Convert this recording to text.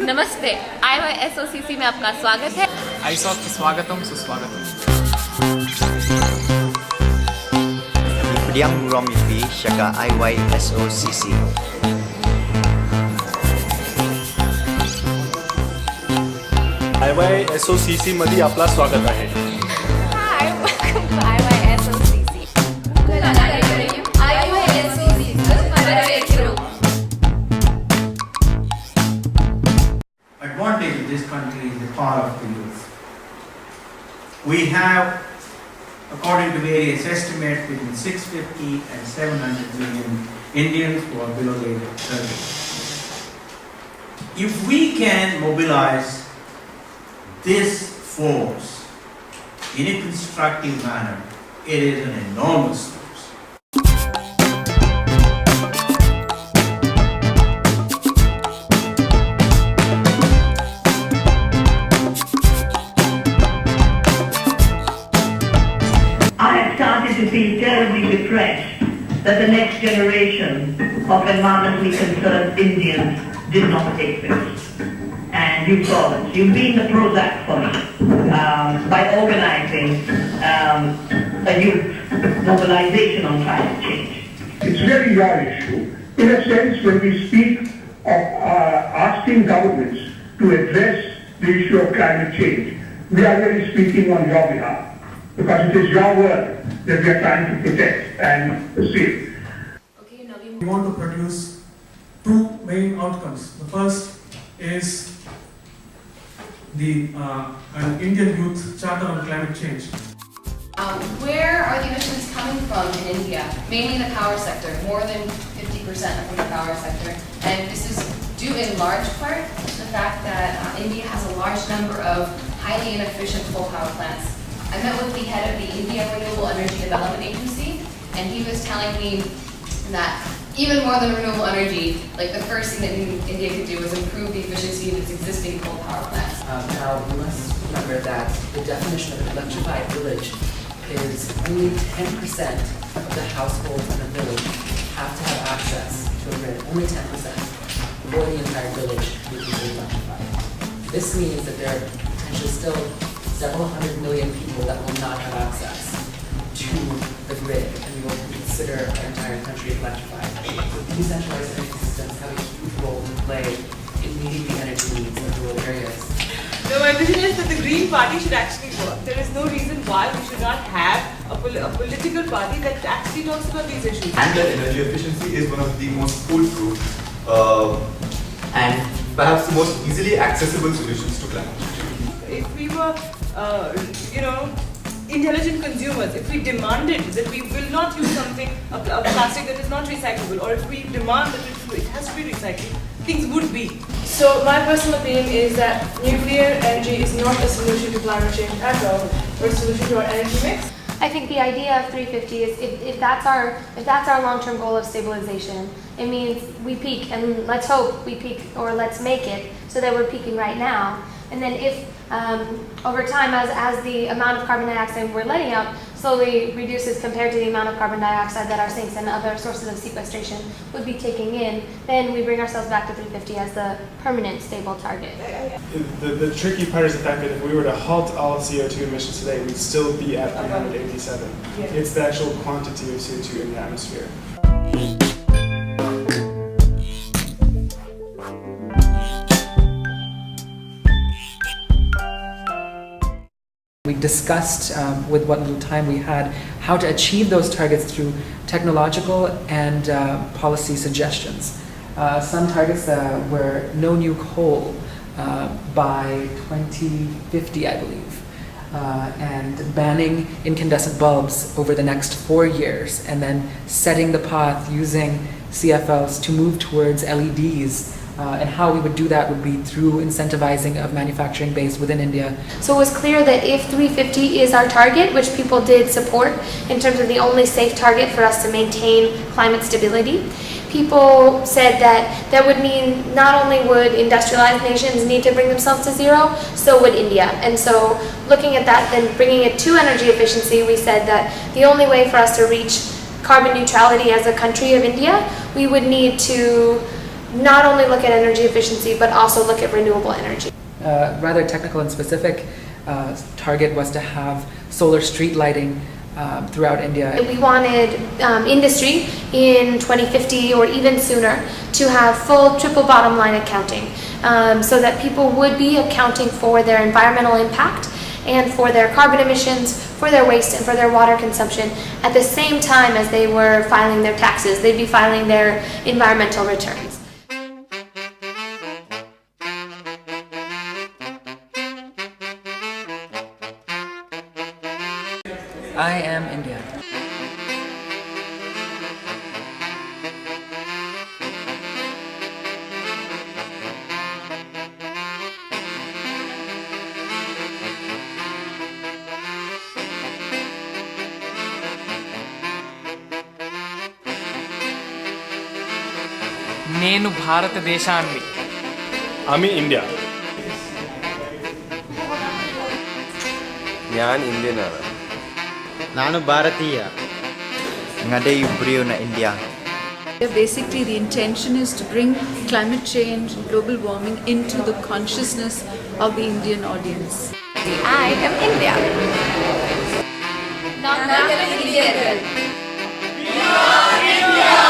नमस्ते, Iysocc में आपका स्वागत है। Iysocc स्वागतम सुस्वागतम। Beriang Buram Yupi Syaka Iysocc. Iysocc मध्ये आपला स्वागत आहे. Hi, welcome to Iysocc. Advantage of this country is the power of the youth. We have, according to various estimates, between 650 and 700 million Indians who are below the age of 30. If we can mobilize this force in a constructive manner, it is an enormous force. To feel terribly depressed that the next generation of environmentally concerned Indians did not take this. And you saw this. You've been the Prozac for me by organizing a youth mobilization on climate change. It's really your issue. In a sense, when we speak of asking governments to address the issue of climate change, we are really speaking on your behalf, because it is your world that we are trying to protect and save. We want to produce two main outcomes. The first is an Indian Youth Charter on Climate Change. Where are the emissions coming from in India? Mainly the power sector, more than 50% from the power sector. And this is due in large part to the fact that India has a large number of highly inefficient coal power plants. I met with the head of the India Renewable Energy Development Agency, and he was telling me that even more than renewable energy, like the first thing that India could do was improve the efficiency of its existing coal power plants. Now, we must remember that the definition of an electrified village is only 10% of the households in a village have to have access to a grid. Only 10%. Or the entire village would be electrified. This means that there are potentially still several hundred million people that will not have access to the grid, and we will consider our entire country electrified. So decentralized energy systems have a huge role to play in meeting the energy needs of rural areas. No, my vision is that the Green Party should actually work. There is no reason why we should not have a political party that actually talks about these issues. And that energy efficiency is one of the most foolproof and perhaps the most easily accessible solutions to climate change. If we were, intelligent consumers, if we demanded that we will not use something, a plastic that is not recyclable, or if we demand that it has to be recycled, things would be. So my personal opinion is that nuclear energy is not a solution to climate change at all, or a solution to our energy mix. I think the idea of 350 is if that's our long-term goal of stabilization, it means we peak, and let's hope we peak, or let's make it so that we're peaking right now. And then if over time, as the amount of carbon dioxide we're letting out slowly reduces compared to the amount of carbon dioxide that our sinks and other sources of sequestration would be taking in, then we bring ourselves back to 350 as the permanent stable target. The tricky part is the fact that if we were to halt all CO2 emissions today, we'd still be at 387. Yeah. It's the actual quantity of CO2 in the atmosphere. We discussed, with what little time we had, how to achieve those targets through technological and policy suggestions. Some targets were no new coal by 2050, I believe, and banning incandescent bulbs over the next 4 years, and then setting the path using CFLs to move towards LEDs. And how we would do that would be through incentivizing of manufacturing base within India. So it was clear that if 350 is our target, which people did support in terms of the only safe target for us to maintain climate stability, people said that would mean not only would industrialized nations need to bring themselves to zero, so would India. And so looking at that, then bringing it to energy efficiency, we said that the only way for us to reach carbon neutrality as a country of India, we would need to not only look at energy efficiency, but also look at renewable energy. Rather technical and specific target was to have solar street lighting throughout India. We wanted industry in 2050 or even sooner to have full triple bottom line accounting, so that people would be accounting for their environmental impact and for their carbon emissions, for their waste and for their water consumption at the same time as they were filing their taxes. They'd be filing their environmental returns. I am India. నేను భారతదేశాన్ని आम्ही India ഞാൻ ഇന്ത്യനാണ് ನಾನು ಭಾರತೀಯ ngadayu na India. Basically, the intention is to bring climate change, global warming into the consciousness of the Indian audience. I am India. Not Indian. India!